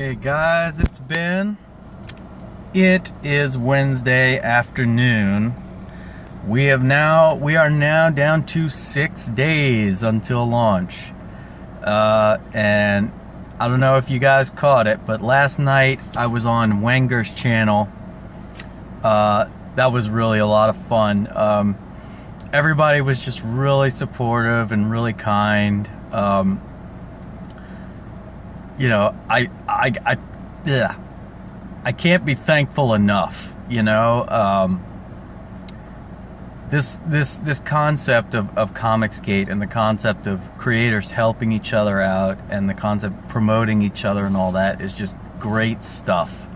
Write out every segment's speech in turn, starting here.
Hey guys, it is Wednesday afternoon. We are now down to 6 days until launch. And I don't know if you guys caught it, but last night I was on Wenger's channel. That was really a lot of fun. Everybody was just really supportive and really kind. You know, I can't be thankful enough. You know, this concept of Comicsgate and the concept of creators helping each other out and the concept of promoting each other and all that is just great stuff.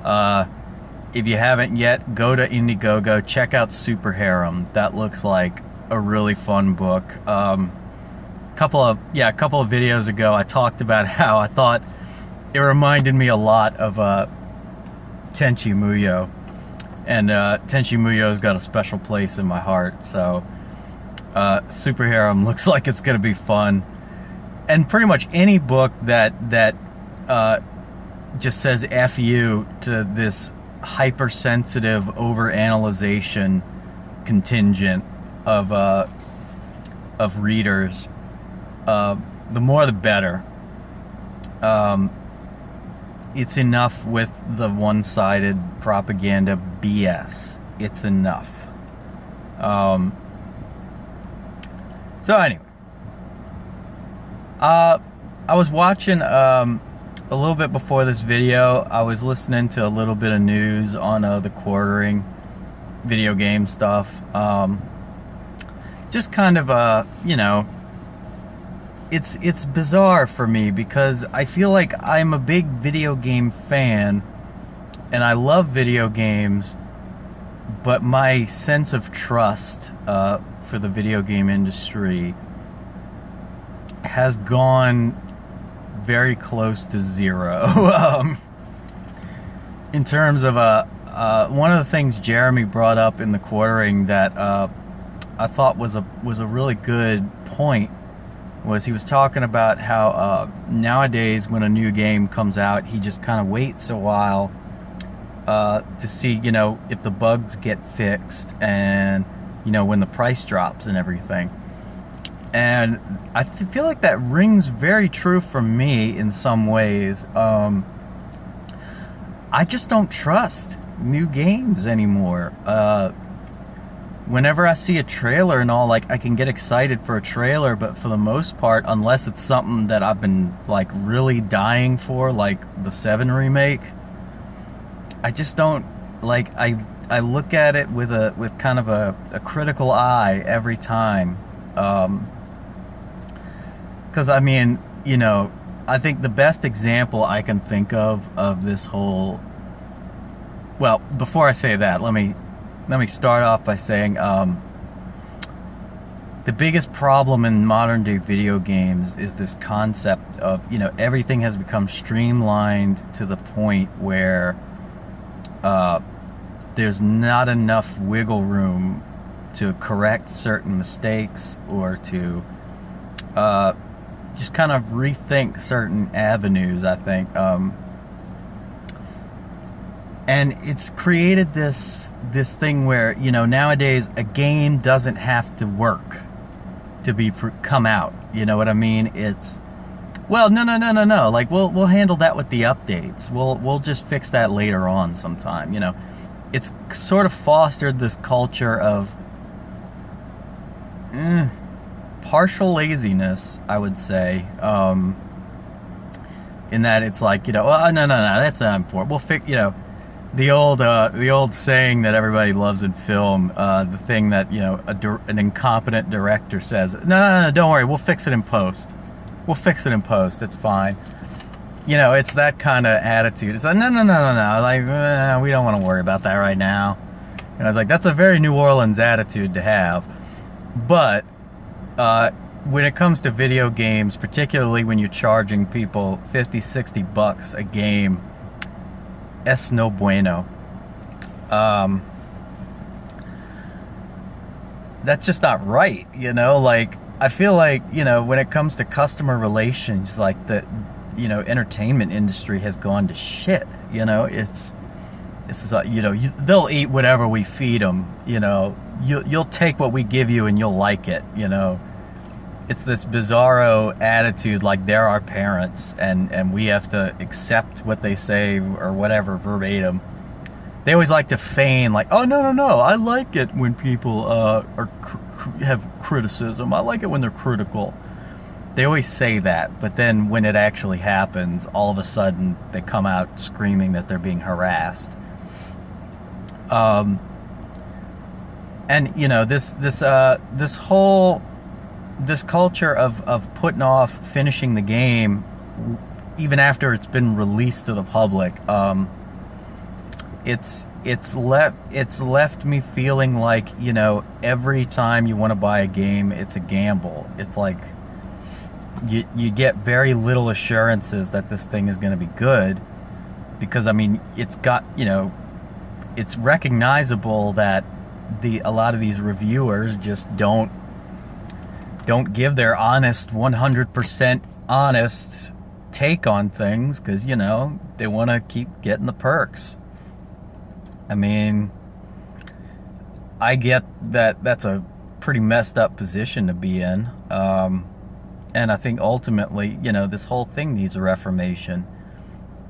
If you haven't yet, go to Indiegogo, check out Super Harem. That looks like a really fun book. A couple of videos ago, I talked about how I thought it reminded me a lot of Tenchi Muyo, and Tenchi Muyo's got a special place in my heart. So Super Harem looks like it's gonna be fun, and pretty much any book that just says "F you" to this hypersensitive overanalyzation contingent of readers. The more the better. It's enough with the one-sided propaganda BS. It's enough. So anyway, I was watching a little bit before this video. I was listening to a little bit of news on the quartering video game stuff. Just kind of you know, it's bizarre for me because I feel like I'm a big video game fan and I love video games, but my sense of trust for the video game industry has gone very close to zero. In terms of one of the things Jeremy brought up in the quartering that I thought was a really good point was he was talking about how nowadays when a new game comes out, he just kind of waits a while to see, you know, if the bugs get fixed and, you know, when the price drops and everything. And I feel like that rings very true for me in some ways. I just don't trust new games anymore. Whenever I see a trailer and all, like, I can get excited for a trailer, but for the most part, unless it's something that I've been, like, really dying for, like the 7 remake, I just don't, like, I look at it with kind of a critical eye every time. Because, I mean, you know, I think the best example I can think of this whole... Well, before I say that, let me start off by saying the biggest problem in modern day video games is this concept of, you know, everything has become streamlined to the point where there's not enough wiggle room to correct certain mistakes or to just kind of rethink certain avenues, I think. And it's created this thing where, you know, nowadays a game doesn't have to work to come out. You know what I mean? It's, well, no. Like, we'll handle that with the updates. We'll just fix that later on sometime. You know, it's sort of fostered this culture of partial laziness, I would say. In that it's like, you know, well, no, that's not important. We'll fix, you know. The old saying that everybody loves in film, the thing that, you know, an incompetent director says, no, don't worry, we'll fix it in post. We'll fix it in post, it's fine. You know, it's that kind of attitude. It's like, no, like, we don't want to worry about that right now. And I was like, that's a very New Orleans attitude to have. But when it comes to video games, particularly when you're charging people $50-$60 a game, es no bueno. That's just not right, you know? Like, I feel like, you know, when it comes to customer relations, like, entertainment industry has gone to shit. They'll eat whatever we feed them. You'll take what we give you and you'll like it. It's this bizarro attitude, like they're our parents and we have to accept what they say or whatever verbatim. They always like to feign like, oh, no, I like it when people have criticism. I like it when they're critical. They always say that, but then when it actually happens, all of a sudden they come out screaming that they're being harassed. And this culture of putting off finishing the game even after it's been released to the public, it's left me feeling like, every time you want to buy a game, it's a gamble. It's like you get very little assurances that this thing is going to be good, because it's got, it's recognizable that a lot of these reviewers just don't give their honest 100% honest take on things, because they want to keep getting the perks. I get that that's a pretty messed up position to be in, and I think ultimately this whole thing needs a reformation.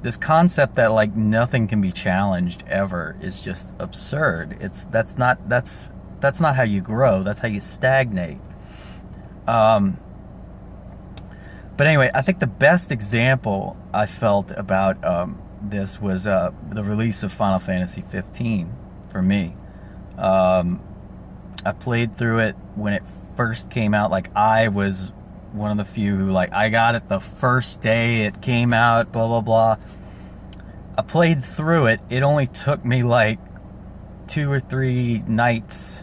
This concept that like nothing can be challenged ever is just absurd. That's not how you grow. That's how you stagnate. But anyway, I think the best example I felt about this was the release of Final Fantasy 15 for me. I played through it when it first came out. Like, I was one of the few who, like, I got it the first day it came out, blah, blah, blah. I played through it. It only took me like 2 or 3 nights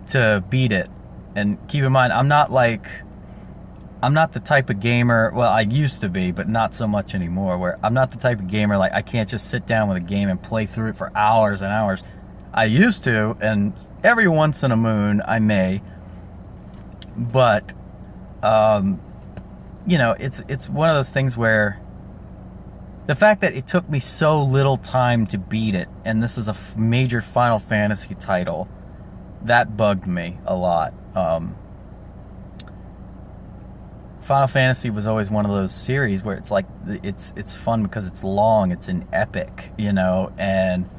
to beat it. And keep in mind, I'm not the type of gamer, well, I used to be, but not so much anymore, where I'm not the type of gamer, like, I can't just sit down with a game and play through it for hours and hours. I used to, and every once in a moon, I may. But, it's one of those things where the fact that it took me so little time to beat it, and this is a major Final Fantasy title, that bugged me a lot. Final Fantasy was always one of those series where it's like, it's fun because it's long, it's an epic, and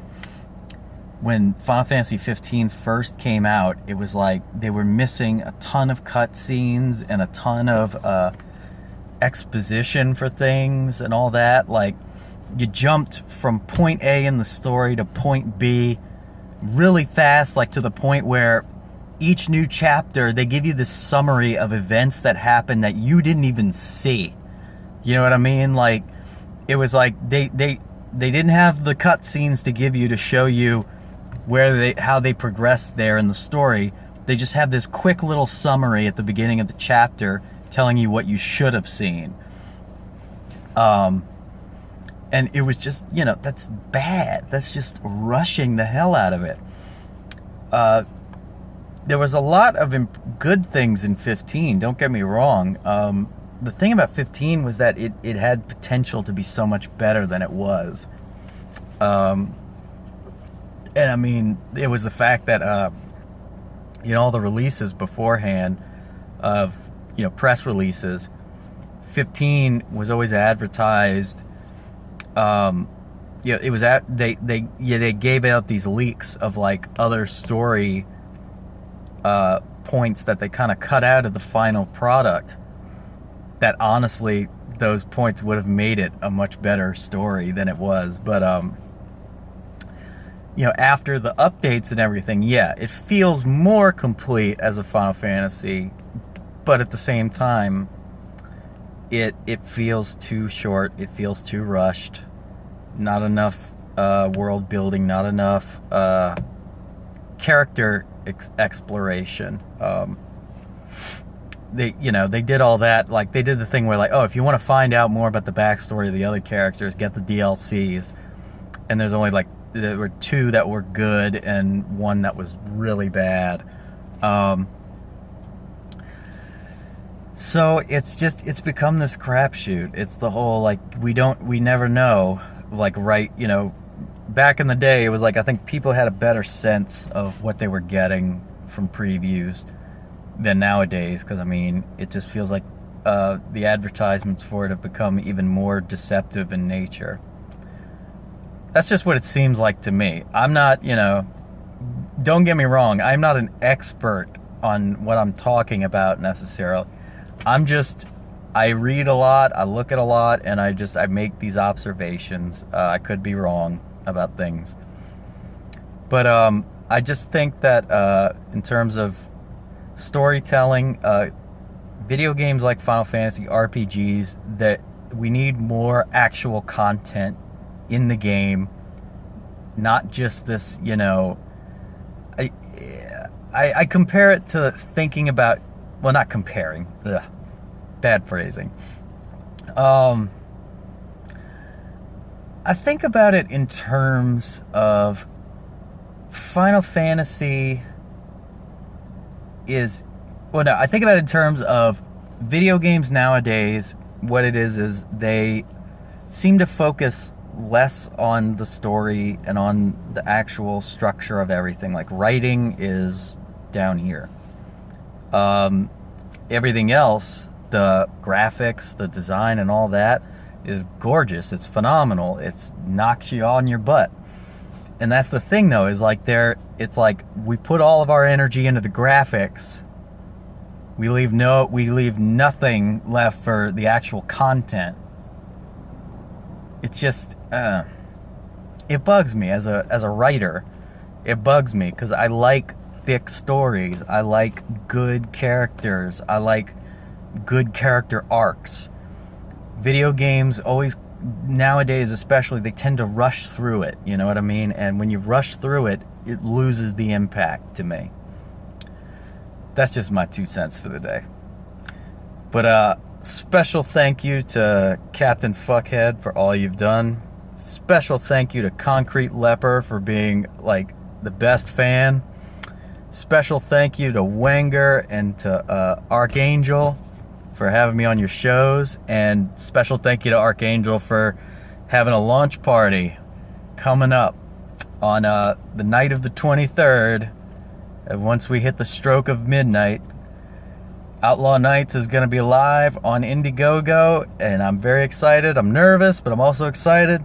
when Final Fantasy 15 first came out, it was like they were missing a ton of cutscenes and a ton of exposition for things and all that. Like, you jumped from point A in the story to point B really fast, like to the point where each new chapter, they give you this summary of events that happened that you didn't even see. You know what I mean? Like, it was like they didn't have the cutscenes to give you to show you how they progressed there in the story. They just have this quick little summary at the beginning of the chapter telling you what you should have seen. And it was just, that's bad. That's just rushing the hell out of it. There was a lot of good things in 15, don't get me wrong. The thing about 15 was that it had potential to be so much better than it was. And it was the fact that, all the releases beforehand of, press releases, 15 was always advertised. It was they gave out these leaks of like other story points that they kind of cut out of the final product, that honestly those points would have made it a much better story than it was. But after the updates and everything, it feels more complete as a Final Fantasy, but at the same time it feels too short, it feels too rushed, not enough world building, not enough character exploration. They did all that. Like, they did the thing where, like, oh, if you want to find out more about the backstory of the other characters, get the DLCs. And there's only, like, there were 2 that were good and 1 that was really bad. So it's become this crapshoot. It's the whole, like, we never know. Like, right, you know, back in the day, it was like, I think people had a better sense of what they were getting from previews than nowadays, because I mean, it just feels like the advertisements for it have become even more deceptive in nature. That's just what it seems like to me. I'm not, you know, don't get me wrong, I'm not an expert on what I'm talking about necessarily. I read a lot, I look at a lot, and I make these observations. I could be wrong about things. But I just think that in terms of storytelling, video games like Final Fantasy, RPGs, that we need more actual content in the game, not just this, you know, I compare it to thinking about, well, not comparing, bad phrasing. I think about it in terms of Final Fantasy I think about it in terms of video games nowadays. What it is they seem to focus less on the story and on the actual structure of everything. Like, writing is down here. Everything else, the graphics, the design, and all that is gorgeous. It's phenomenal. It knocks you on your butt. And that's the thing, though, is like it's like we put all of our energy into the graphics. We leave nothing left for the actual content. It's just it bugs me as a writer. It bugs me because I like thick stories. I like good characters. I like good character arcs. Video games always, nowadays especially, they tend to rush through it, you know what I mean? And when you rush through it, it loses the impact to me. That's just my 2 cents for the day. But special thank you to Captain Fuckhead for all you've done. Special thank you to Concrete Leper for being like the best fan. Special thank you to Wenger and to Archangel for having me on your shows, and special thank you to Archangel for having a launch party coming up on the night of the 23rd. And once we hit the stroke of midnight, Outlaw Nights is going to be live on Indiegogo, and I'm very excited. I'm nervous, but I'm also excited.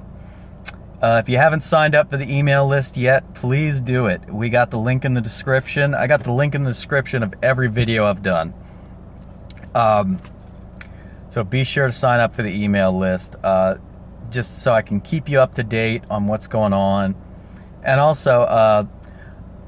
If you haven't signed up for the email list yet, please do it. We got the link in the description. I got the link in the description of every video I've done. So be sure to sign up for the email list, just so I can keep you up to date on what's going on. And also,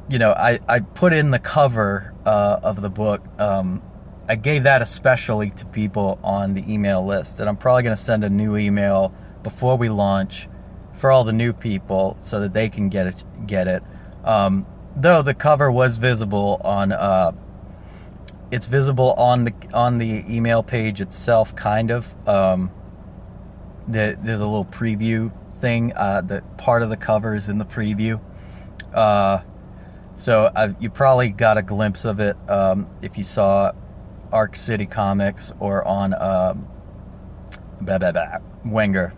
you know, I put in the cover of the book. I gave that especially to people on the email list, and I'm probably going to send a new email before we launch for all the new people so that they can get it. Though the cover was visible on it's visible on the email page itself, kind of. There's a little preview thing. That part of the cover is in the preview. So you probably got a glimpse of it if you saw Arc City Comics or on Wenger.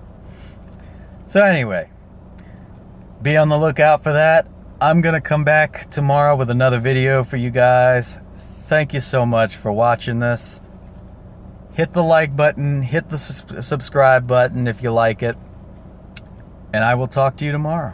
So anyway, be on the lookout for that. I'm going to come back tomorrow with another video for you guys. Thank you so much for watching this. Hit the like button, hit the subscribe button if you like it, and I will talk to you tomorrow.